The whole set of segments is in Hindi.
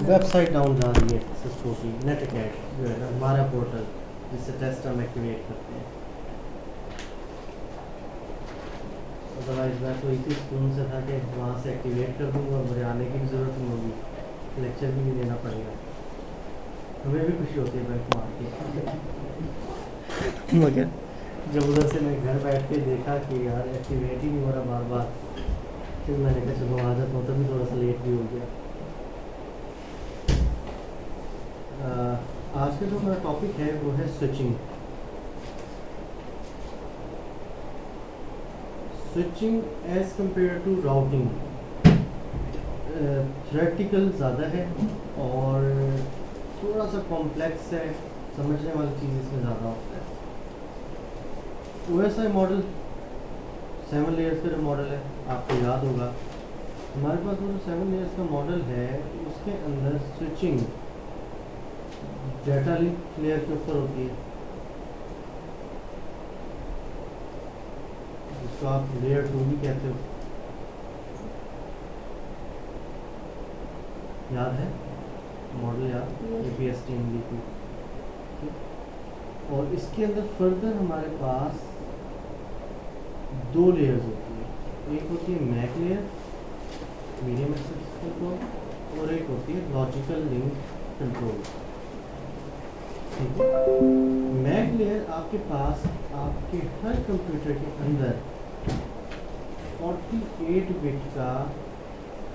वेबसाइट डाउन जा रही है सिस्को की, नेटकैट जो है ना हमारा पोर्टल जिससे टेस्ट हम एक्टिवेट करते हैं। अदरवाइज मैं तो इसी स्कूल से था कि वहाँ से एक्टिवेट कर दूँगा, मुझे आने की भी ज़रूरत नहीं होगी, लेक्चर भी नहीं देना पड़ेगा। हमें भी खुशी होती है बैंक मार के मगर जब उधर से मैं घर बैठ के देखा कि यार एक्टिवेट ही नहीं हो रहा बार बार, फिर मैंने कहा चलो आ जाता हूँ, तभी थोड़ा सा लेट भी हो गया। आज का जो हमारा टॉपिक है वो है switching. Switching as compare to routing theoretical ज़्यादा है और थोड़ा सा कॉम्प्लेक्स है, समझने वाली चीज़ इसमें ज़्यादा होता है। OSI मॉडल 7 लेयर्स का जो मॉडल है आपको याद होगा, हमारे पास वो जो 7 लेयर्स का मॉडल है उसके अंदर स्विचिंग डाटा लिंक लेयर के ऊपर होती है, जिसको आप लेयर 2 भी कहते हो। याद है मॉडल? याद APSTMD2। और इसके अंदर फर्दर हमारे पास 2 लेयर्स होती है, एक होती है MAC layer medium access control और एक होती है लॉजिकल लिंक कंट्रोल। ठीक है, मैक लेयर आपके पास आपके हर कंप्यूटर के अंदर 48 बिट का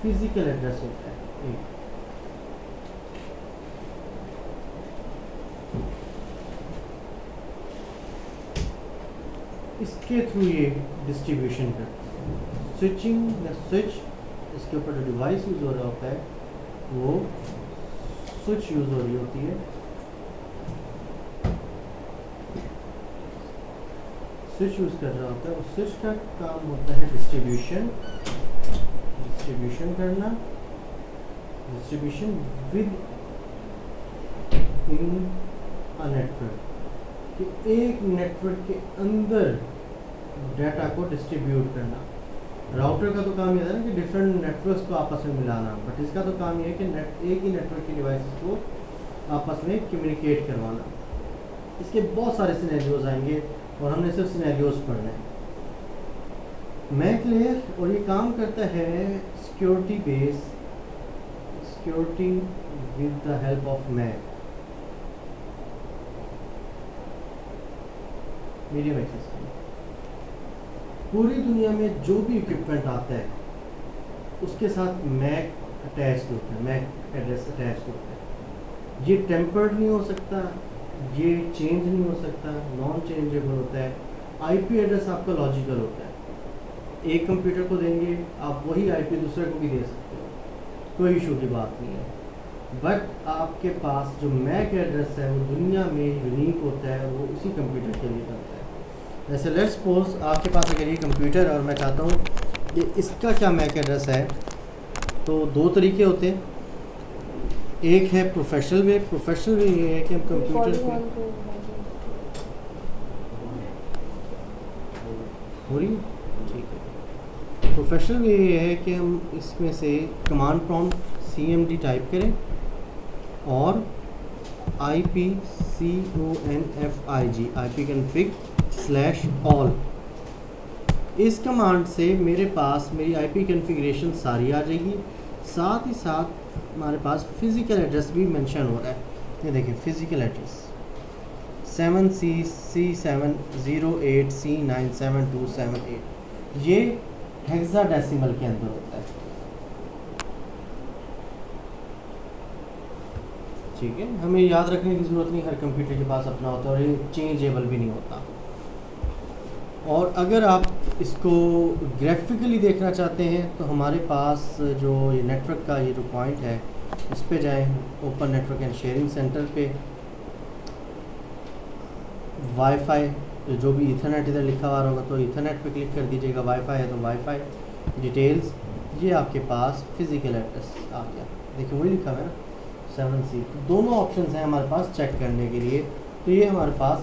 फिजिकल एड्रेस होता है। एक इसके थ्रू ये डिस्ट्रीब्यूशन करता है। स्विचिंग या स्विच, इसके ऊपर जो डिवाइस यूज़ हो रहा होता है वो स्विच यूज़ हो रही होती है। स्विच यूज़ कर रहा होता है और स्विच का काम होता है डिस्ट्रीब्यूशन करना, distribution with in a network, कि एक नेटवर्क के अंदर डाटा को डिस्ट्रीब्यूट करना। राउटर का तो काम ये है ना कि डिफरेंट नेटवर्क्स को आपस में मिलाना, बट इसका तो काम ये है कि एक ही नेटवर्क की डिवाइसेस को आपस में कम्युनिकेट करवाना। इसके बहुत सारे सिनेरियोज आएंगे और हमने सिर्फ सिनेरियोज पढ़ने हैं। मैक लेयर और ये काम करता है security base, security with the help of MAC, medium access. पूरी दुनिया में जो भी इक्विपमेंट आता है उसके साथ मैक अटैच्ड होता है, मैक एड्रेस अटैच्ड होता है। ये टेम्पर्ड नहीं हो सकता, ये चेंज नहीं हो सकता, नॉन चेंजेबल होता है। आईपी एड्रेस आपका लॉजिकल होता है, एक कंप्यूटर को देंगे आप वही आईपी दूसरे को भी दे सकते हो, कोई इशू की बात नहीं है। बट आपके पास जो मैक एड्रेस है वो दुनिया में यूनिक होता है और वो उसी कंप्यूटर के लिए करता है। जैसे लेट्स सपोज आपके पास अगर ये कंप्यूटर है और मैं चाहता हूँ कि इसका क्या मैक एड्रेस है, तो 2 तरीके होते हैं। एक है प्रोफेशनल वे। प्रोफेशनल वे ये है कि हम कंप्यूटर को हो रही, ठीक है। प्रोफेशनल वे ये है कि हम इसमें से कमांड प्रॉम्प्ट CMD टाइप करें और ipconfig/all, इस कमांड से मेरे पास मेरी IP कॉन्फ़िगरेशन सारी आ जाएगी। साथ ही साथ हमारे पास फिज़िकल एड्रेस भी मेंशन हो रहा है। ये देखिए फिज़िकल एड्रेस 7C708C97278, ये हेक्साडेसिमल के अंदर होता है। ठीक है, हमें याद रखने की ज़रूरत नहीं, हर कंप्यूटर के पास अपना होता है और ये चेंजेबल भी नहीं होता। और अगर आप इसको ग्राफिकली देखना चाहते हैं तो हमारे पास जो ये नेटवर्क का ये जो पॉइंट है इस पे जाएं, open network and sharing centre पे, वाईफाई जो भी ईथरनेट इधर लिखा हुआ होगा तो ईथरनेट पे क्लिक कर दीजिएगा, वाईफाई है तो वाईफाई डिटेल्स, ये आपके पास फिज़िकल एड्रेस आ गया। देखिए वही लिखा हुआ है ना 7C। दोनों ऑप्शंस हैं हमारे पास चेक करने के लिए। तो ये हमारे पास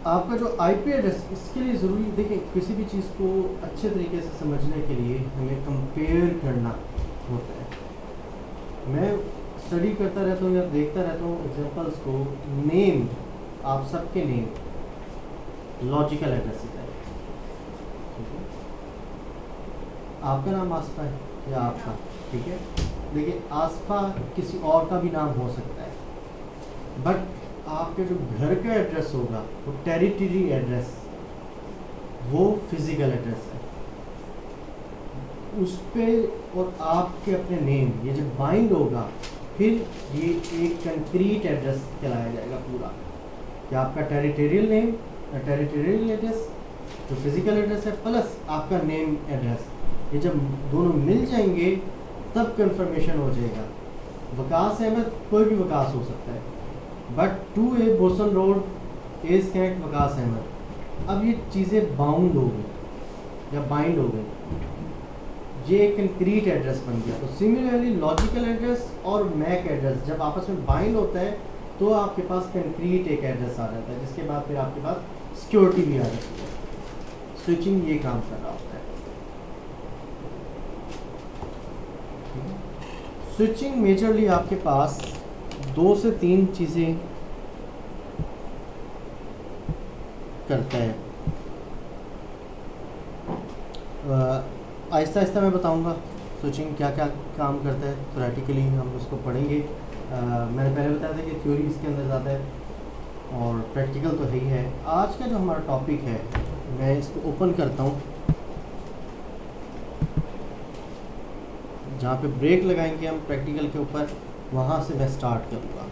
आपका जो IP एड्रेस, इसके लिए ज़रूरी, देखिए किसी भी चीज़ को अच्छे तरीके से समझने के लिए हमें कंपेयर करना होता है। मैं स्टडी करता रहता हूँ या देखता रहता हूँ एग्जांपल्स को, नेम, आप सबके नेम लॉजिकल एड्रेसेस है, ठीक है। आपका नाम आसफा है या आपका, ठीक है, देखिए आसफा किसी और का भी नाम हो सकता है, बट आपके जो घर का एड्रेस होगा वो टेरिटरी एड्रेस, वो फिजिकल एड्रेस है, उस पे और आपके अपने नेम ये जब बाइंड होगा फिर ये एक कंक्रीट एड्रेस कहलाया जाएगा पूरा, कि आपका टेरिटोरियल नेम, टेरिटोरियल एड्रेस जो फिजिकल एड्रेस है प्लस आपका नेम एड्रेस, ये जब दोनों मिल जाएंगे तब कंफर्मेशन हो जाएगा। वकास अहमद कोई भी वकास हो सकता है, बट 2A बोसन रोड एज कैंट वकास अहमद, अब ये चीज़ें बाउंड हो गई या बाइंड हो गई, ये एक कंक्रीट एड्रेस बन गया। तो सिमिलरली लॉजिकल एड्रेस और मैक एड्रेस जब आपस में बाइंड होता है तो आपके पास कंक्रीट एक एड्रेस आ जाता है, जिसके बाद फिर आपके पास सिक्योरिटी भी आ जाती है। स्विचिंग ये काम कर रहा होता है। स्विचिंग मेजरली आपके पास 2 से 3 चीज़ें करता है। आहिस्ता आहिस्ता मैं बताऊंगा स्विचिंग क्या क्या काम करता है, थ्योरेटिकली हम उसको पढ़ेंगे। मैंने पहले बताया था कि थ्योरी इसके अंदर ज़्यादा है और प्रैक्टिकल तो है ही है। आज का जो हमारा टॉपिक है मैं इसको ओपन करता हूँ, जहाँ पे ब्रेक लगाएंगे हम प्रैक्टिकल के ऊपर, वहाँ से मैं स्टार्ट करूँगा।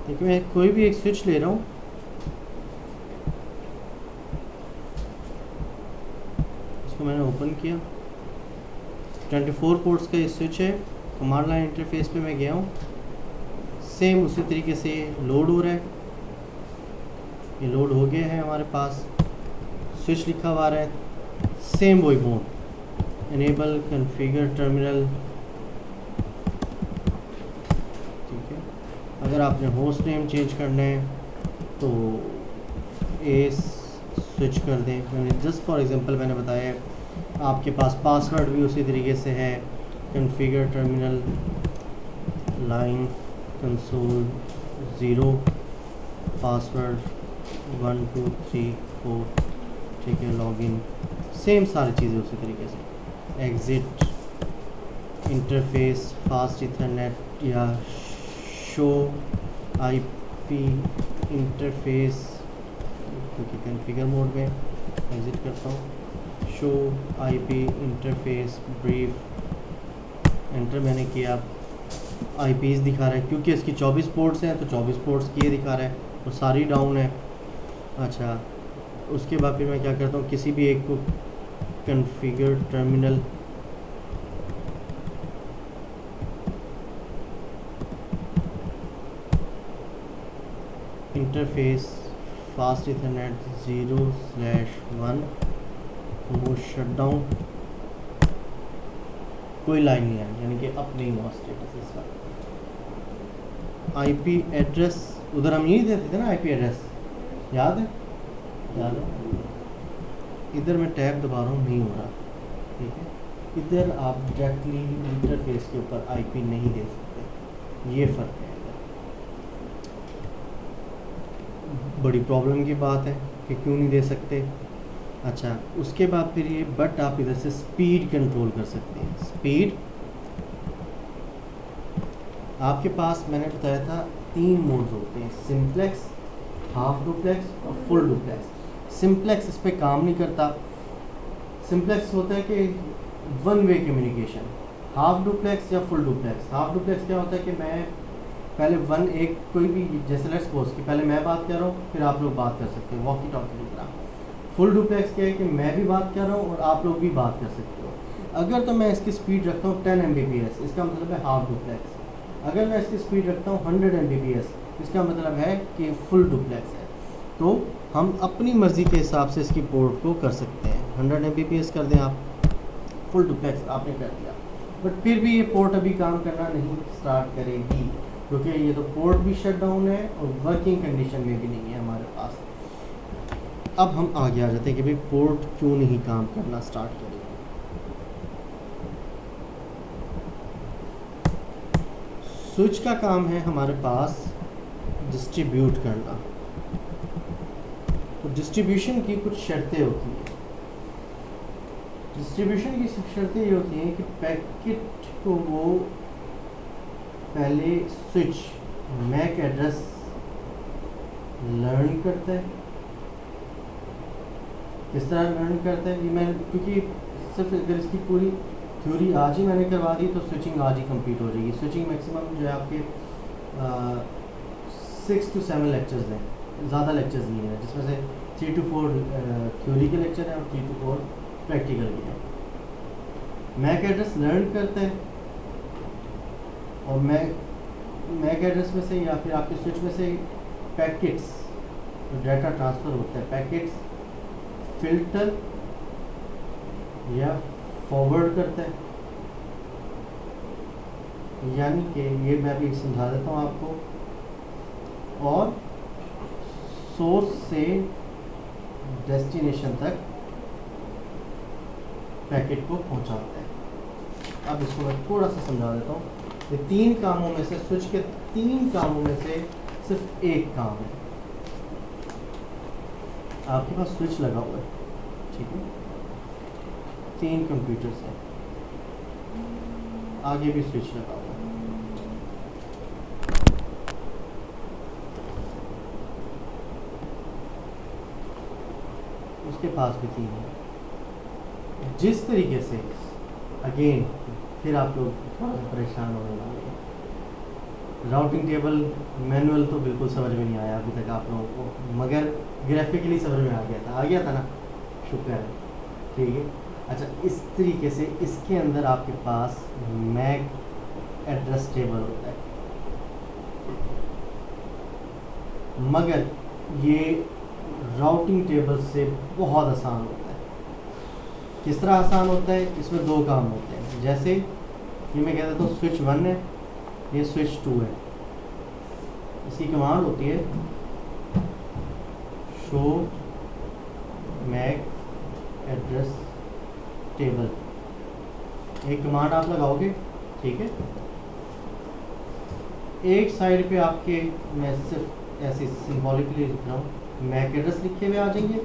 देखिए मैं कोई भी एक स्विच ले रहा हूँ, इसको मैंने ओपन किया, 24 पोर्ट्स का ये स्विच है। कमांड लाइन इंटरफेस पे मैं गया हूँ, सेम उसी तरीके से लोड हो रहा है, ये लोड हो गया है हमारे पास, स्विच लिखा हुआ है, सेम वही मोड, इनेबल कॉन्फ़िगर टर्मिनल, ठीक है। अगर आपने होस्ट नेम चेंज करना है तो ए स्विच कर दें। मैंने जस्ट फॉर एग्जांपल मैंने बताया है, आपके पास पासवर्ड भी उसी तरीके से है, configure terminal line console 0 password 1 2 3 4, ठीक है, लॉगिन, सेम सारी चीज़ें उसी तरीके से। एग्ज़िट इंटरफेस फास्ट इथरनेट या शो आईपी इंटरफेस, क्योंकि कॉन्फ़िगर मोड में एग्ज़िट करता हूँ, show IP interface brief, enter मैंने किया, आईपीज़ दिखा रहा है, क्योंकि इसकी 24 पोर्ट्स हैं तो 24 पोर्ट्स की ये दिखा रहा है, तो सारी डाउन है। अच्छा, उसके बाद फिर मैं क्या करता हूँ, किसी भी एक को configure terminal interface fast Ethernet 0/1 वो शटडाउन, कोई लाइन नहीं है, यानी कि अप नहीं हुआ स्टेटस इसका। आईपी एड्रेस उधर हम यही देते थे ना, आईपी एड्रेस याद है, याद है। इधर मैं टैब दबा रहा हूँ, नहीं हो रहा, ठीक है। इधर आप डायरेक्टली इंटरफेस के ऊपर आईपी नहीं दे सकते, ये फ़र्क है। बड़ी प्रॉब्लम की बात है कि क्यों नहीं दे सकते। अच्छा, उसके बाद फिर ये बट आप इधर से स्पीड कंट्रोल कर सकते हैं। स्पीड आपके पास मैंने बताया था 3 मोड्स होते हैं, सिंप्लेक्स, हाफ डुप्लेक्स और फुल डुप्लेक्स। सिंप्लेक्स इस पर काम नहीं करता। सिंप्लेक्स होता है कि 1 वे कम्युनिकेशन। हाफ डुप्लेक्स या फुल डुप्लेक्स, हाफ डुप्लेक्स क्या होता है कि मैं पहले एक कोई भी, जैसे लेट्स सपोज कि पहले मैं बात कर रहा हूँ फिर आप लोग बात कर सकते हो वॉकी टॉकी की तरह। फुल डुप्लेक्स क्या है कि मैं भी बात कर रहा हूँ और आप लोग भी बात कर सकते हो। अगर तो मैं इसकी स्पीड रखता हूँ 10 Mbps, इसका मतलब है हाफ डुप्लेक्स। अगर मैं इसकी स्पीड रखता हूँ 100 Mbps, इसका मतलब है कि फुल डुप्लेक्स है। तो हम अपनी मर्ज़ी के हिसाब से इसकी पोर्ट को कर सकते हैं। 100 Mbps कर दें आप, फुल डुप्लेक्स आपने कर दिया, बट फिर भी ये पोर्ट अभी काम करना नहीं स्टार्ट करेगी, क्योंकि ये तो पोर्ट भी शट डाउन है और वर्किंग कंडीशन में भी नहीं है हमारे पास। अब हम आगे आ जाते हैं कि भाई पोर्ट क्यों नहीं काम करना स्टार्ट करेगी। स्विच का काम है हमारे पास डिस्ट्रीब्यूट करना, तो डिस्ट्रीब्यूशन की कुछ शर्तें होती हैं। डिस्ट्रीब्यूशन की शर्तें ये होती हैं कि पैकेट को वो पहले स्विच मैक एड्रेस लर्न करता है। किस तरह लर्न करता है, ये मैं क्योंकि सिर्फ अगर इसकी पूरी थ्योरी आज ही मैंने करवा दी तो स्विचिंग आज ही कंप्लीट हो जाएगी। स्विचिंग मैक्सिमम जो है आपके 6 to 7 लेक्चर्स हैं, ज़्यादा लेक्चर्स नहीं है, जिसमें से 3 to 4 थ्योरी के लेक्चर हैं और 3 to 4 प्रैक्टिकल के हैं। मैक एड्रेस लर्न करता है और मैक एड्रेस में से या फिर आपके स्विच में से पैकेट्स जो डाटा ट्रांसफ़र होता है, पैकेट्स फिल्टर या फॉरवर्ड करता है। यानी कि ये मैं भी समझा देता हूँ आपको, और सोर्स से डेस्टिनेशन तक पैकेट को पहुंचाता है। अब इसको मैं थोड़ा सा समझा देता हूँ। ये 3 कामों में से, स्विच के 3 कामों में से सिर्फ एक काम है। आपके पास स्विच लगा हुआ है, ठीक है, 3 कंप्यूटर्स हैं, आगे भी स्विच लगा हुआ है। उसके पास भी 3 है। जिस तरीके से अगेन फिर आप लोग थोड़ा सा परेशान होने वाले हैं। राउटिंग टेबल मैनुअल तो बिल्कुल समझ में नहीं आया अभी तक आप लोगों को, मगर ग्राफिकली समझ में आ गया था ना, शुक्र है, ठीक है। अच्छा, इस तरीके से इसके अंदर आपके पास मैक एड्रेस टेबल होता है, मगर ये राउटिंग टेबल से बहुत आसान होता है। किस तरह आसान होता है, इसमें 2 काम होते हैं। जैसे ये मैं कह देता हूँ स्विच 1 है, ये स्विच 2 है, इसकी कमांड होती है शो मैक एड्रेस टेबल। एक कमांड आप लगाओगे, ठीक है। एक साइड पे आपके, मैं सिर्फ ऐसे सिंबॉलिकली लिख रहा हूँ, मैक एड्रेस लिखे हुए आ जाएंगे,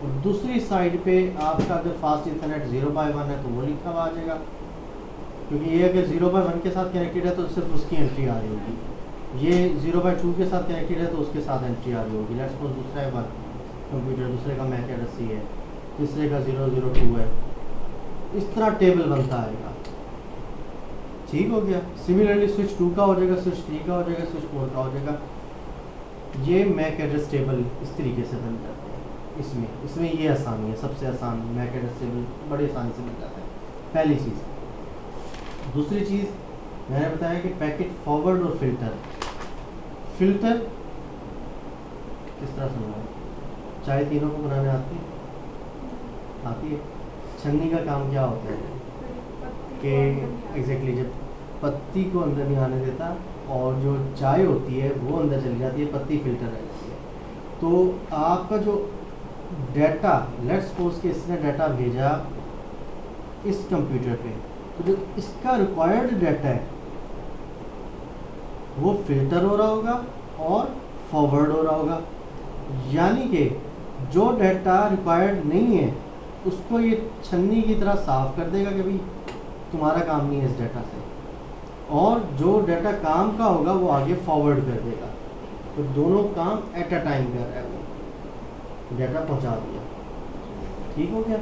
और दूसरी साइड पे आपका अगर फास्ट इंटरनेट 0/1 है तो वो लिखा हुआ आ जाएगा, क्योंकि ये अगर 0/1 के साथ कनेक्टेड है तो सिर्फ उसकी एंट्री आ रही होगी, ये 0/2 के साथ कनेक्टेड है तो उसके साथ एंट्री आ रही होगी। लेट्स सपोज दूसरा है 1 कंप्यूटर, दूसरे का मैक एड्रेस C है, तीसरे का 002 है, इस तरह टेबल बनता आएगा, ठीक हो गया। सिमिलरली स्विच 2 का हो जाएगा, स्विच 3 का हो जाएगा, स्विच 4 का हो जाएगा। ये मैक एड्रेस टेबल इस तरीके से बन जाते हैं। इसमें ये आसानी है, सबसे आसान मैक एड्रेस टेबल बड़ी आसानी से बन जाता है, पहली चीज़। दूसरी चीज़ मैंने बताया कि पैकेट फॉरवर्ड और फिल्टर किस तरह समझा, चाय तीनों को बनाने आती है। छन्नी का काम क्या होता है कि एग्जैक्टली जब पत्ती को अंदर नहीं आने देता और जो चाय होती है वो अंदर चली जाती है, पत्ती फिल्टर रह जाती है। तो आपका जो डाटा, लेट्स सपोज कि इसने डाटा भेजा इस कंप्यूटर पे, तो जो इसका रिक्वायर्ड डाटा है वो फिल्टर हो रहा होगा और फॉरवर्ड हो रहा होगा। यानी कि जो डाटा रिक्वायर्ड नहीं है उसको ये छन्नी की तरह साफ कर देगा कि भाई तुम्हारा काम नहीं है इस डाटा से, और जो डाटा काम का होगा वो आगे फॉरवर्ड कर देगा। तो दोनों काम एट अ टाइम कर रहा है, वो डाटा पहुंचा दिया, ठीक हो गया।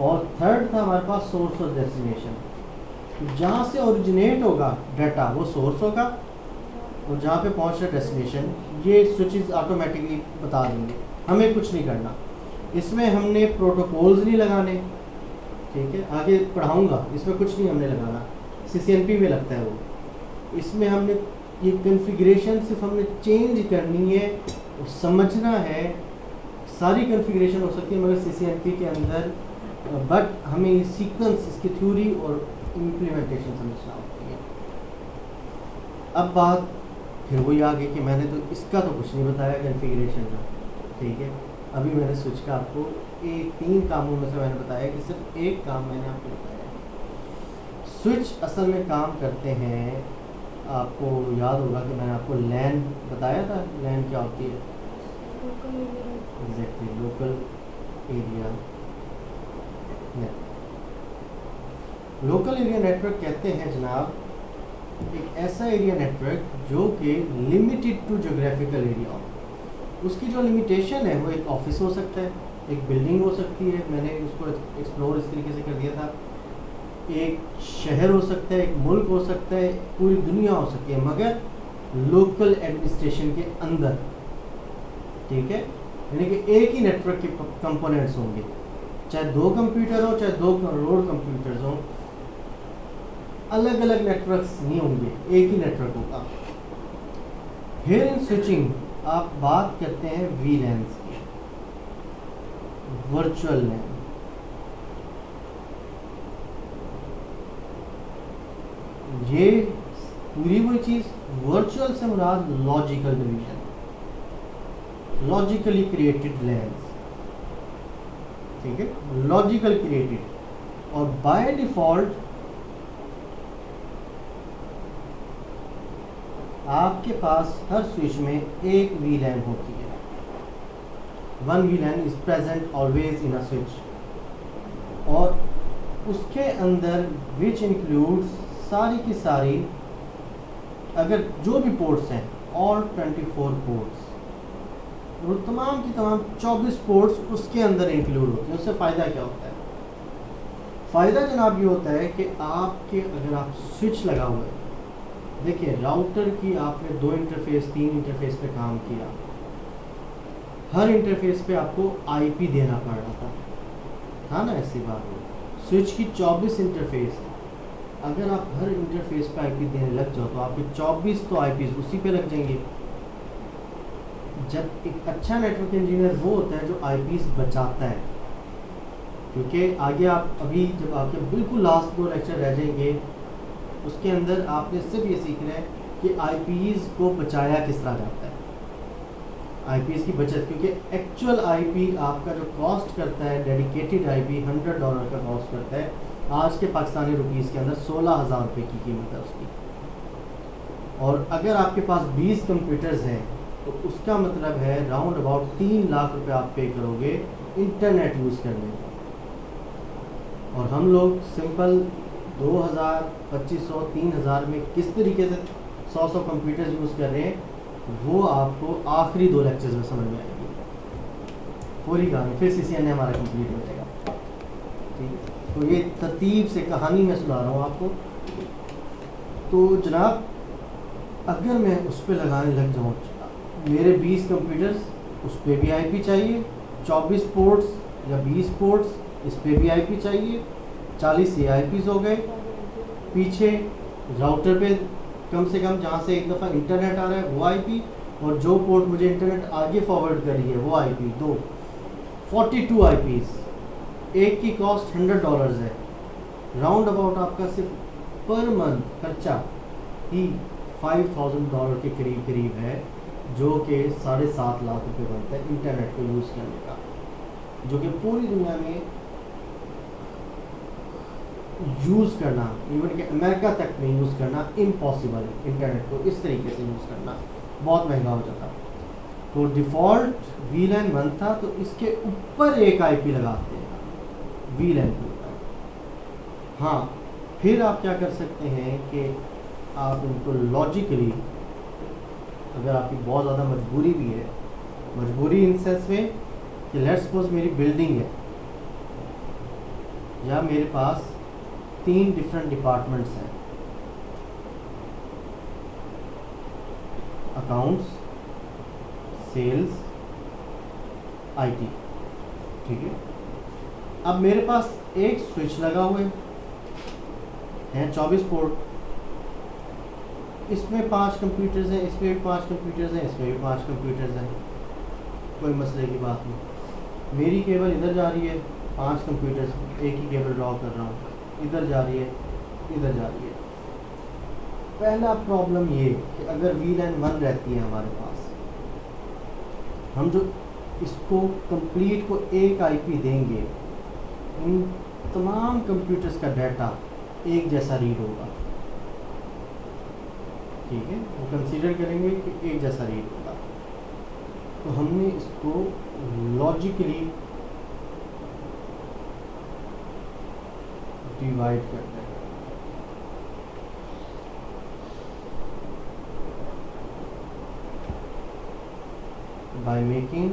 और थर्ड था हमारे पास सोर्स और डेस्टिनेशन। जहाँ से ओरिजिनेट होगा डाटा वो सोर्स होगा, और जहाँ पे पहुँच रहा डेस्टिनेशन ये स्विचेस ऑटोमेटिकली बता देंगे, हमें कुछ नहीं करना। इसमें हमने प्रोटोकॉल्स नहीं लगाने, ठीक है, आगे पढ़ाऊँगा, इसमें कुछ नहीं हमने लगाना, CCNP में लगता है वो। इसमें हमने ये कॉन्फ़िगरेशन सिर्फ हमने चेंज करनी है और समझना है। सारी कॉन्फ़िगरेशन हो सकती है मगर CCNP के अंदर, बट हमें ये सीक्वेंस, इसकी थ्योरी और इम्प्लीमेंटेशन समझना होती है। अब बात फिर वही आ गई कि मैंने तो इसका तो कुछ नहीं बताया कॉन्फ़िगरेशन का, ठीक है। अभी मैंने स्विच का आपको 3 कामों में से मैंने बताया कि सिर्फ एक काम मैंने आपको बताया। स्विच असल में काम करते हैं, आपको याद होगा कि मैंने आपको लैन बताया था। लैन क्या होती है? Exactly, local area network. Local area network कहते हैं जनाब एक ऐसा एरिया नेटवर्क जो कि लिमिटेड टू ज्योग्राफिकल एरिया हो। उसकी जो लिमिटेशन है वो एक ऑफिस हो सकता है, एक बिल्डिंग हो सकती है, मैंने उसको एक्सप्लोर इस तरीके से कर दिया था, एक शहर हो सकता है, एक मुल्क हो सकता है, पूरी दुनिया हो सकती है, मगर लोकल एडमिनिस्ट्रेशन के अंदर, ठीक है। यानी कि एक ही नेटवर्क के कंपोनेंट्स होंगे, चाहे 2 कंप्यूटर हो, चाहे 2 करोड़ कंप्यूटर्स हो, अलग अलग नेटवर्क्स नहीं होंगे, एक ही नेटवर्क होगा। हियर इन स्विचिंग आप बात करते हैं VLANs की, वर्चुअल लैन। ये पूरी वही चीज, वर्चुअल से मुराद logical division, logically created LANs, ठीक है, लॉजिकल क्रिएटेड। और बाय डिफॉल्ट आपके पास हर स्विच में एक VLAN होती है। 1 VLAN is present always in a switch, और उसके अंदर विच इंक्लूड्स सारी की सारी, अगर जो भी पोर्ट्स हैं, ऑल 24 पोर्ट्स, और तमाम की तमाम 24 पोर्ट्स उसके अंदर इंक्लूड होते हैं। उससे फ़ायदा क्या होता है? फ़ायदा जनाब ये होता है कि आपके, अगर आप स्विच लगा हुआ है, देखिए राउटर की आपने 2 इंटरफेस 3 इंटरफेस पे काम किया, हर इंटरफेस पे आपको IP देना पड़ रहा था ना, ऐसी बात है। स्विच की 24 इंटरफेस, अगर आप हर इंटरफेस पे IP देने लग जाओ तो आपके 24 तो IPs उसी पे लग जाएंगे। जब एक अच्छा नेटवर्क इंजीनियर वो होता है जो IPs बचाता है, क्योंकि आगे आप अभी जब आपके बिल्कुल लास्ट 2 लेक्चर रह जाएंगे, उसके अंदर आपने सिर्फ ये सीखना है कि IPs को बचाया किस तरह जाता है, IPs की बचत। क्योंकि एक्चुअल IP आपका जो कॉस्ट करता है, डेडिकेटेड IP $100 का कॉस्ट करता है, आज के पाकिस्तानी रुपीस के अंदर 16,000 रुपये की कीमत है उसकी। और अगर आपके पास 20 कंप्यूटर्स हैं तो उसका मतलब है राउंड अबाउट 3 लाख रुपए आप पे करोगे इंटरनेट यूज़ करने का। और हम लोग सिंपल 2000, 2500, 3000 में किस तरीके से 100 कंप्यूटर्स यूज़ कर रहे हैं, वो आपको आखिरी 2 लेक्चर्स में समझ में आएगी पूरी कहानी। फिर CCNA हमारा कंप्लीट हो जाएगा, ठीक है। तो ये तरतीब से कहानी में सुना रहा हूँ आपको। तो जनाब अगर मैं उस पर लगाने लग जाऊँ, मेरे 20 कंप्यूटर्स, उस पर भी IP चाहिए, 24 पोर्ट्स या 20 पोर्ट्स, इस पर भी IP चाहिए, 40 AIPs हो गए। पीछे राउटर पे कम से कम जहाँ से एक दफ़ा इंटरनेट आ रहा है वो IP, और जो पोर्ट मुझे इंटरनेट आगे फॉरवर्ड कर रही है वो IP, 2 42 IPs। एक की कॉस्ट $100 है। राउंड अबाउट आपका सिर्फ पर मंथ खर्चा ही $5,000 के करीब है, जो कि 7.5 लाख रुपये बनता है इंटरनेट को यूज़ करने का, जो कि पूरी दुनिया में यूज़ करना, इवन कि अमेरिका तक में यूज़ करना इम्पॉसिबल है। इंटरनेट को इस तरीके से यूज़ करना बहुत महंगा हो जाता। तो डिफ़ॉल्ट VLAN 1 था, तो इसके ऊपर एक IP लगाते हैं VLAN के ऊपर। हाँ, फिर आप क्या कर सकते हैं कि आप इनको लॉजिकली, अगर आपकी बहुत ज़्यादा मजबूरी भी है, मजबूरी इन सेंस में कि लेट्स सपोज मेरी बिल्डिंग है या मेरे पास 3 डिफरेंट डिपार्टमेंट्स हैं, अकाउंट्स, सेल्स, IT, ठीक है। अब मेरे पास एक स्विच लगा हुआ है 24 पोर्ट, इसमें 5 कंप्यूटर्स हैं, इसमें भी 5 कंप्यूटर्स हैं, इसमें भी 5 कंप्यूटर्स हैं, कोई मसले की बात नहीं। मेरी केबल इधर जा रही है, 5 कंप्यूटर्स, एक ही केबल ड्रॉ कर रहा हूँ, इधर जा रही है, इधर जा रही है। पहला प्रॉब्लम ये कि अगर VLAN 1 रहती है हमारे पास, हम जो इसको कंप्लीट को एक IP देंगे, इन तमाम कंप्यूटर्स का डाटा एक जैसा रीड होगा, ठीक है, वो कंसीडर करेंगे कि एक जैसा रीड होगा। तो हमने इसको लॉजिकली डिवाइड करना है। बाय मेकिंग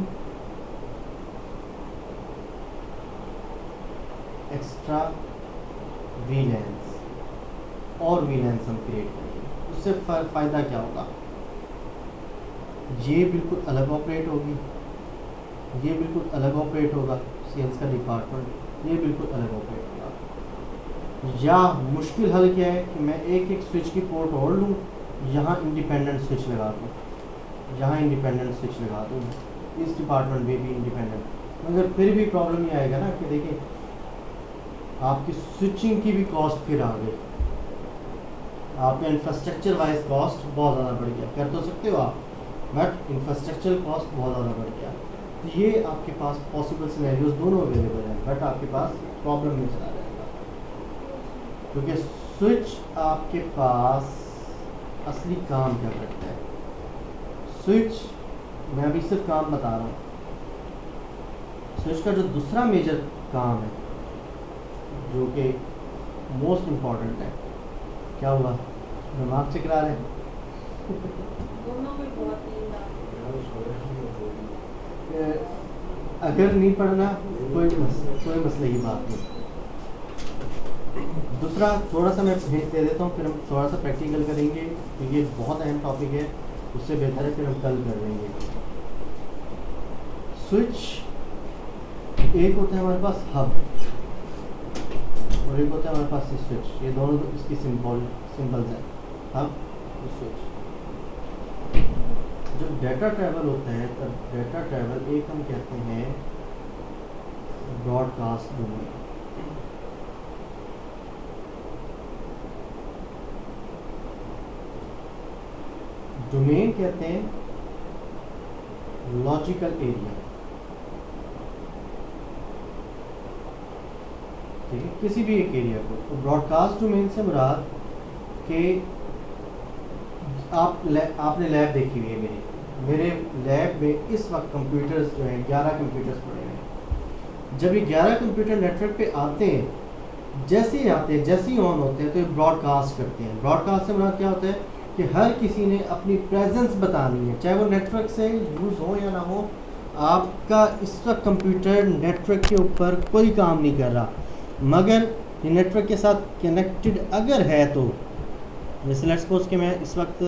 एक्स्ट्रा VLANs और VLANs हम क्रिएट करेंगे। उससे फ़ायदा क्या होगा, ये बिल्कुल अलग ऑपरेट होगी, ये बिल्कुल अलग ऑपरेट होगा, सेल्स का डिपार्टमेंट ये बिल्कुल अलग ऑपरेट होगा। या मुश्किल हल क्या है कि मैं एक एक स्विच की पोर्ट और लूँ, यहाँ इंडिपेंडेंट स्विच लगा दूँ, यहाँ इंडिपेंडेंट स्विच लगा दूँ, इस डिपार्टमेंट में भी इंडिपेंडेंट, मगर फिर भी प्रॉब्लम ये आएगा ना कि देखिए आपकी स्विचिंग की भी कॉस्ट फिर आ गई, आपका इंफ्रास्ट्रक्चर वाइज कॉस्ट बहुत ज़्यादा बढ़ गया। कर तो सकते हो आप, बट इंफ्रास्ट्रक्चर कॉस्ट बहुत ज़्यादा बढ़ गया। तो ये आपके पास पॉसिबल सिनेरियोज दोनों अवेलेबल हैं, बट आपके पास प्रॉब्लम में चला जाएगा, क्योंकि स्विच आपके पास असली काम क्या करता है। स्विच, मैं अभी सिर्फ काम बता रहा हूँ, स्विच का जो दूसरा मेजर काम है जो कि मोस्ट इम्पॉर्टेंट है, क्या हुआ, दिमाग चकरा रहे हैं? अगर नहीं पढ़ना कोई मसले की बात नहीं। दूसरा थोड़ा सा मैं हिंट दे देता हूँ, फिर हम थोड़ा सा प्रैक्टिकल करेंगे, क्योंकि ये बहुत अहम टॉपिक है, उससे बेहतर है फिर हम कल कर लेंगे। स्विच एक होता है हमारे पास हब, और एक होता है हमारे पास स्विच, ये दोनों इसकी सिंबल्स हैं, हब और स्विच। जब डाटा ट्रैवल होता है तब डाटा ट्रैवल एक हम कहते हैं ब्रॉडकास्ट डोमेन। डोमेन कहते हैं लॉजिकल एरिया, ठीक है, किसी भी एक एरिया को। तो ब्रॉडकास्ट डोमेन से मुराद कि आपने लैब देखी हुई है, मेरे लैब में इस वक्त कंप्यूटर्स जो हैं 11 कंप्यूटर्स पड़े हैं। जब ये 11 कंप्यूटर नेटवर्क पे आते हैं, जैसे ही आते हैं, जैसे ही ऑन होते हैं, तो ये ब्रॉडकास्ट करते हैं। ब्रॉडकास्ट से मुराद क्या होता है कि हर किसी ने अपनी प्रेजेंस बतानी है, चाहे वो नेटवर्क से यूज़ हो या ना हो। आपका इस वक्त कंप्यूटर नेटवर्क के ऊपर कोई काम नहीं कर रहा, मगर ये नेटवर्क के साथ कनेक्टेड अगर है तो, जैसे लेट्स सपोज कि मैं इस वक्त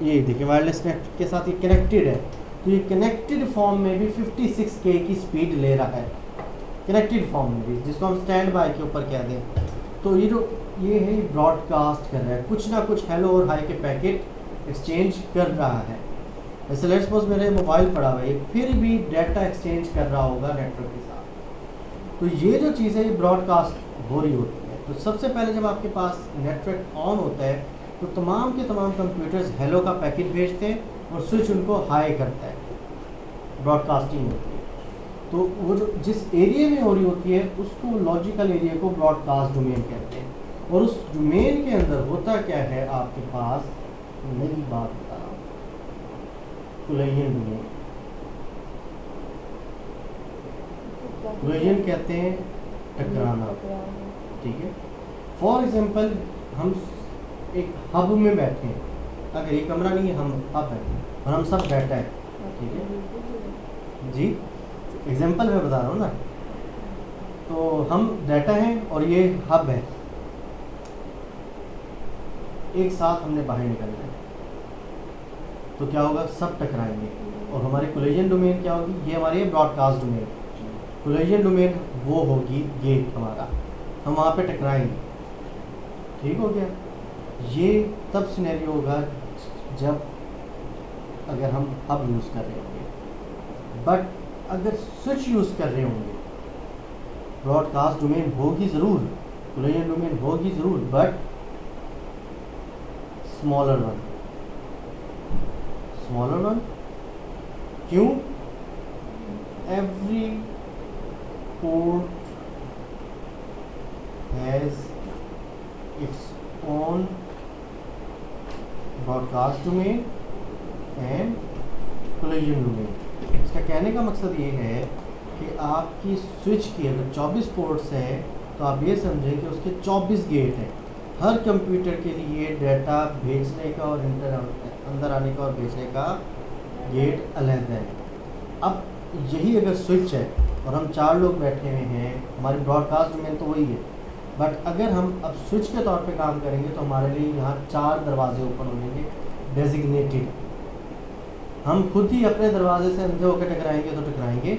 ये देखिए वायरलेस नेटवर्क के साथ ये कनेक्टेड है, तो ये कनेक्टेड फॉर्म में भी 56K की स्पीड ले रहा है, कनेक्टेड फॉर्म में भी, जिसको हम स्टैंड बाय के ऊपर कह दें। तो ये है ब्रॉडकास्ट कर रहा है, कुछ ना कुछ हेलो और हाई के पैकेट एक्सचेंज कर रहा है। जैसे लेट्स सपोज मेरे मोबाइल पड़ा हुआ है, फिर भी डाटा एक्सचेंज कर रहा होगा नेटवर्क के साथ। तो ये जो चीज़ है ये ब्रॉडकास्ट हो रही होती है। तो सबसे पहले जब आपके पास नेटवर्क ऑन होता है तो तमाम के तमाम कंप्यूटर्स हेलो का पैकेट भेजते हैं और स्विच उनको हाई करता है, ब्रॉडकास्टिंग होती है। तो वो जो जिस एरिया में हो रही होती है उसको लॉजिकल एरिया को ब्रॉडकास्ट डोमेन कहते हैं। और उस डोमेन के अंदर होता क्या है आपके पास, नई बात बता रहा हूँ, कोलिजन डोमेन। कोलिजन कहते हैं टकराना, ठीक है। फॉर एग्जांपल हम एक हब में बैठे हैं, अगर ये कमरा नहीं है, हम हब हैं और हम सब बैठा है, ठीक है जी, एग्जांपल मैं बता रहा हूँ ना। तो हम डाटा हैं और ये हब है, एक साथ हमने बाहर निकलना है, तो क्या होगा, सब टकराएंगे। और हमारे कोलिजन डोमेन क्या होगी, ये हमारी ब्रॉडकास्ट डोमेन। कोलिजन डोमेन वो होगी ये हमारा, हम वहाँ पे टकराएंगे, ठीक हो गया। ये तब सिनेरियो होगा जब अगर हम हब यूज़ कर रहे होंगे, बट अगर स्विच यूज़ कर रहे होंगे, ब्रॉडकास्ट डोमेन होगी ज़रूर, कोलिजन डोमेन होगी ज़रूर, बट स्मॉलर वन। क्यों? Every port has its own broadcast domain and collision domain. इसका कहने का मकसद ये है कि आपकी स्विच की अगर 24 पोर्ट्स हैं तो आप ये समझें कि उसके 24 गेट हैं। हर कंप्यूटर के लिए डाटा भेजने का और अंदर आने का और भेजने का गेट अलग है। अब यही अगर स्विच है और हम 4 लोग बैठे हुए हैं, हमारी ब्रॉडकास्ट डोमेन तो वही है, बट अगर हम अब स्विच के तौर पे काम करेंगे तो हमारे लिए यहाँ 4 दरवाजे ओपन हो जाएंगे डेजिग्नेटेड। हम खुद ही अपने दरवाजे से अंधे होकर टकराएंगे तो टकराएंगे,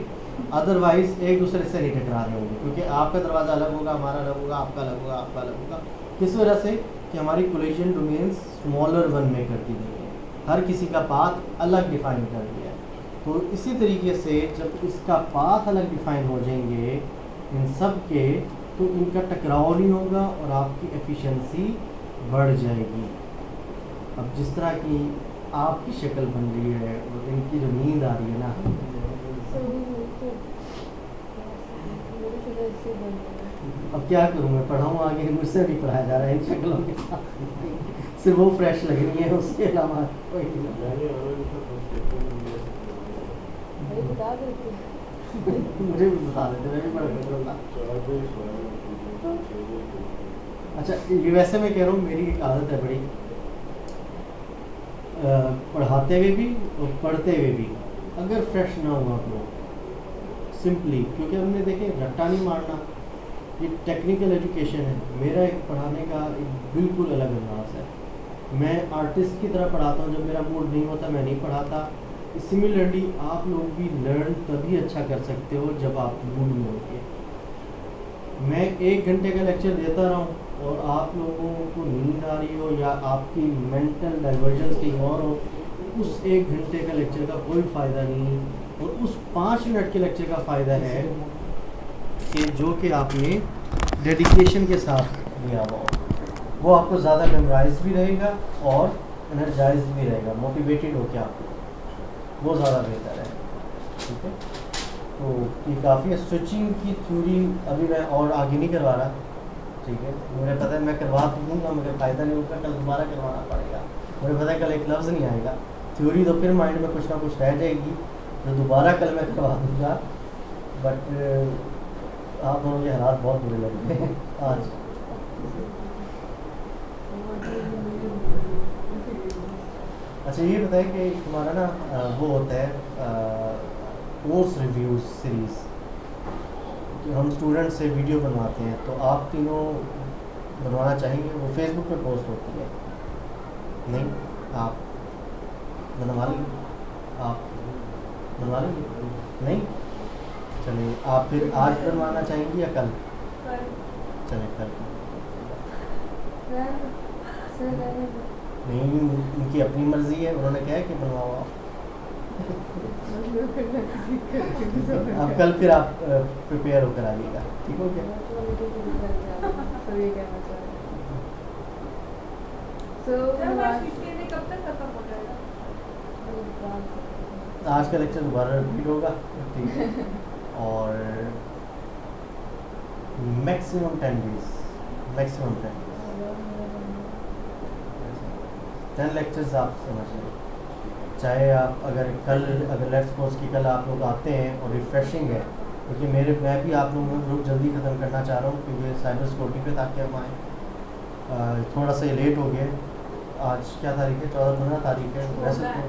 अदरवाइज एक दूसरे से नहीं टकरा रहे होंगे, क्योंकि आपका दरवाज़ा अलग होगा, हमारा अलग होगा, आपका अलग होगा, आपका अलग होगा। किस वजह से? कि हमारी कोलिजन डोमेन्स स्मॉलर वन में कर दी गई है, हर किसी का पाथ अलग डिफाइन कर दिया है। तो इसी तरीके से जब इसका पाथ अलग डिफाइन हो जाएंगे इन सब के, तो इनका टकराव नहीं होगा और आपकी एफिशिएंसी बढ़ जाएगी। अब जिस तरह की आपकी शक्ल बन रही है और इनकी जो नींद आ रही है ना, अब क्या करूँ मैं, पढ़ाऊँ आगे, मुझसे नहीं पढ़ाया जा रहा है इन शक्लों के साथ। सिर्फ वो फ्रेश लग रही है, उसके अलावा कोई नहीं। मुझे भी बता देते, मैं भी पढ़ लूँगा। अच्छा, ये वैसे मैं कह रहा हूँ, मेरी एक आदत है बड़ी, पढ़ाते हुए भी और पढ़ते हुए भी अगर फ्रेश ना हुआ तो सिंपली, क्योंकि हमने देखे रट्टा नहीं मारना, ये टेक्निकल एजुकेशन है। मेरा एक पढ़ाने का एक बिल्कुल अलग अंदाज है। मैं आर्टिस्ट की तरह पढ़ाता हूँ, जब मेरा मूड नहीं होता मैं नहीं पढ़ाता। सिमिलरली आप लोग भी लर्न तभी अच्छा कर सकते हो जब आप मूड में होंगे। मैं 1 घंटे का लेक्चर देता रहा हूँ और आप लोगों को नींद आ रही हो या आपकी मेंटल डाइवर्जन कहीं और हो, उस 1 घंटे का लेक्चर का कोई फ़ायदा नहीं। और उस 5 मिनट के लेक्चर का फ़ायदा है कि जो कि आपने डेडिकेशन के साथ दिया हुआ, वो आपको ज़्यादा मेमोराइज भी रहेगा और एनर्जाइज भी रहेगा, मोटिवेटेड हो क्या आपको, वो ज़्यादा बेहतर है। ठीक है, तो ये काफ़ी है। स्विचिंग की थ्योरी अभी मैं और आगे नहीं करवा रहा, ठीक है, मुझे पता है मैं करवा दूँगा मगर फ़ायदा नहीं होगा, कल दोबारा करवाना पड़ेगा। मुझे पता है कल एक लफ्ज़ नहीं आएगा, थ्योरी तो फिर माइंड में कुछ ना कुछ रह जाएगी जो दोबारा कल मैं करवा दूँगा। बट आप दोनों के हालात बहुत बुरे लग रहे हैं आज। अच्छा, ये बताएं कि हमारा ना वो होता है कोर्स रिव्यूज़ सीरीज़, जो हम स्टूडेंट से वीडियो बनवाते हैं, तो आप तीनों बनवाना चाहेंगे? वो फेसबुक पे पोस्ट होती है, नहीं? आप बनवा लेंगे? आप बनवा लेंगे? नहीं? चलिए, आप फिर आज बनवाना चाहेंगी या कल? चलिए कल। नहीं, उनकी अपनी मर्जी है, उन्होंने कहा है कि बनवाओ आप। अब कल फिर आप प्रिपेयर होकर आइएगा, ठीक हो गया? आज का लेक्चर दोबारा रिपीट होगा, ठीक है, और मैक्सिमम 10 डेज, मैक्सिमम 10 लेक्चर्स आप समझ लें। चाहे आप अगर लेट्स सपोज कि कल आप लोग आते हैं और रिफ्रेशिंग है, क्योंकि मैं भी आप लोगों का ग्रुप जल्दी ख़त्म करना चाह रहा हूँ क्योंकि साइबर सिक्योरिटी पे ताकि हम आएँ। थोड़ा सा लेट हो गया, आज क्या तारीख है? 14-15 तारीख है, वैसे तो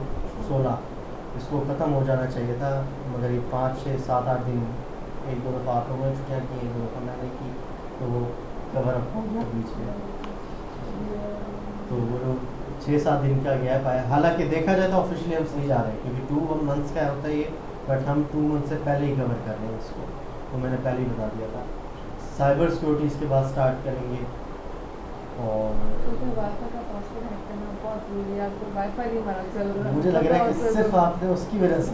16 इसको ख़त्म हो जाना चाहिए था, मगर ये 5, 6, 7, 8 दिन, 1-2 दफ़ा आप लोगों ने छुट्टियाँ की, 1-2 दफ़ा मैंने की, तो वो कवर अप हो गया बीच में। तो वो 6-7 दिन का गैप आया। हालांकि देखा जाए तो ऑफिशियली हम नहीं जा रहे हैं क्योंकि 2 मंथ्स का होता है ये, बट हम 2 मंथ से पहले ही कवर कर रहे हैं इसको, तो मैंने पहले ही बता दिया था। साइबर सिक्योरिटी इसके बाद स्टार्ट करेंगे और इसमें वाईफाई का पासवर्ड हैक करना बहुत जरूरी है। आपको वाईफाई नहीं हमारा चल रहा, मुझे लग रहा है कि पासवर्ड सिर्फ आपने उसकी वजह से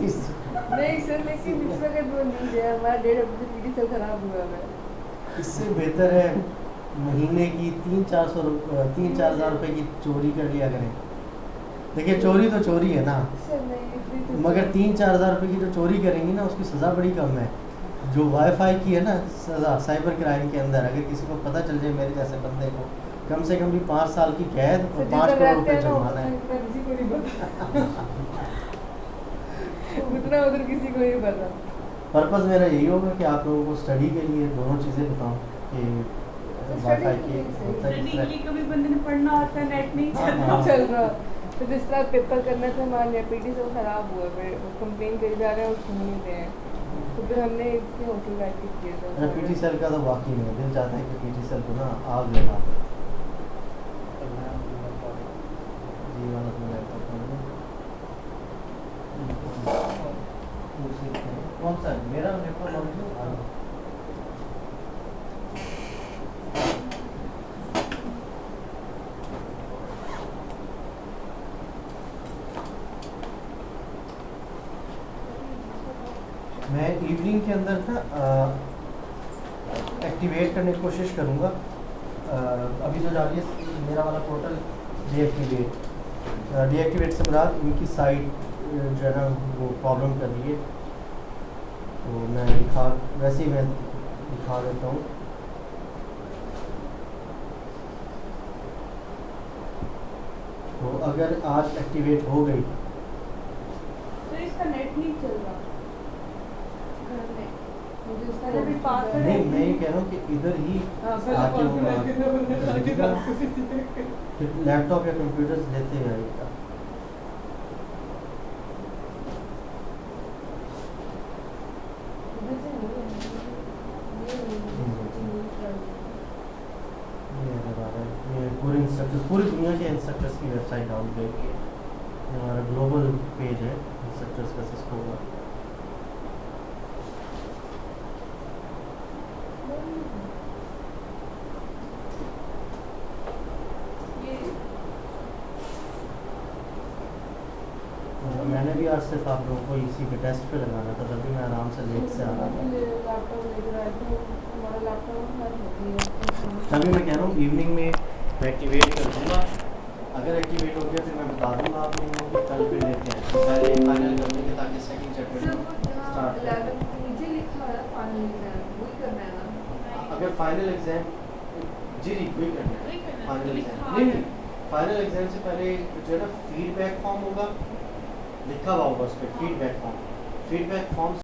नहीं सर, लेकिन इस वक्त वो नीड है हमारा, 1.5 हफ्ते पीडी सेल खराब हुआ है। इससे बेहतर है महीने की 3-4 हज़ार रुपए की चोरी कर लिया करें। देखिए चोरी तो चोरी है ना, सर नहीं इतनी तो मगर 3-4 हज़ार रुपए की जो चोरी करेंगी ना उसकी सज़ा बड़ी कम है। जो वाईफाई की है ना सज़ा साइबर क्राइम के अंदर, अगर किसी को पता चल जाए मेरे जैसे बंदे को, कम से कम भी 5 साल की कैद और 5 करोड़ रुपए जुर्माना है। किसी को नहीं पता उतना उधर किसी को नहीं पता। पर्पस मेरा यही होगा कि आप लोगों को स्टडी के लिए दोनों चीज़ें बताऊं कि वाईफाई की होता है स्टडी किस के तरह। लिए कभी बंदे ने पढ़ना होता है, नेट नहीं हाँ, चलता। हाँ। चल रहा तो जिस तरह पेपर करना था हमारे पीडी से वो खराब हुआ, फिर कंप्लेन करे जा रहे हैं और सुन नहीं रहे हैं, तो फिर हमने इसके होटल बैठ के किया था। अरे पीटी सेल का तो वाकई में दिल चाहता है कि पीटी सेल को ना आग लगा दे। जी वाला तो लैपटॉप कौन सा है? मेरा लैपटॉप ऑरिजिनल मैं इवनिंग के अंदर ना एक्टिवेट करने की कोशिश करूँगा। अभी तो जानिए मेरा वाला पोर्टल डीएक्टिवेट से मुराद इनकी साइट जो है ना वो प्रॉब्लम कर रही है, तो मैं वैसे ही मैं दिखा देता हूँ। तो अगर आज एक्टिवेट हो गई तो इसका नेट नहीं चल रहा घर में। मुझे इसका अरे भी पासवर्ड नहीं, मैं ये कह रहा हूँ कि इधर ही आके लैपटॉप या कंप्यूटर लेते हैं आएगा। ये पूरे इंस्ट्रक्टर्स, पूरी दुनिया के इंस्ट्रक्टर्स की वेबसाइट डाउन गई है। ये हमारा ग्लोबल पेज है इंस्ट्रक्टर्स का सिस्को का। मैंने भी आज सिर्फ आप लोगों को इसी के टेस्ट पे लगाना था, तभी मैं आराम से लेट से आ रहा था। तभी मैं कह रहा हूँ इवनिंग में मैं एक्टिवेट कर दूँगा। अगर एक्टिवेट हो गया फिर मैं बता दूँगा आप लोगों को, कल फिर लेते हैं पहले फाइनल करने के ताकि सेकंड चैप्टर स्टार्ट। अगर फाइनल एग्जाम जी वही करना है, फाइनल एग्जाम नहीं, फाइनल एग्जाम से पहले जो है ना फीडबैक फॉर्म होगा, लिखा हुआ होगा उस पर फीडबैक फॉर्म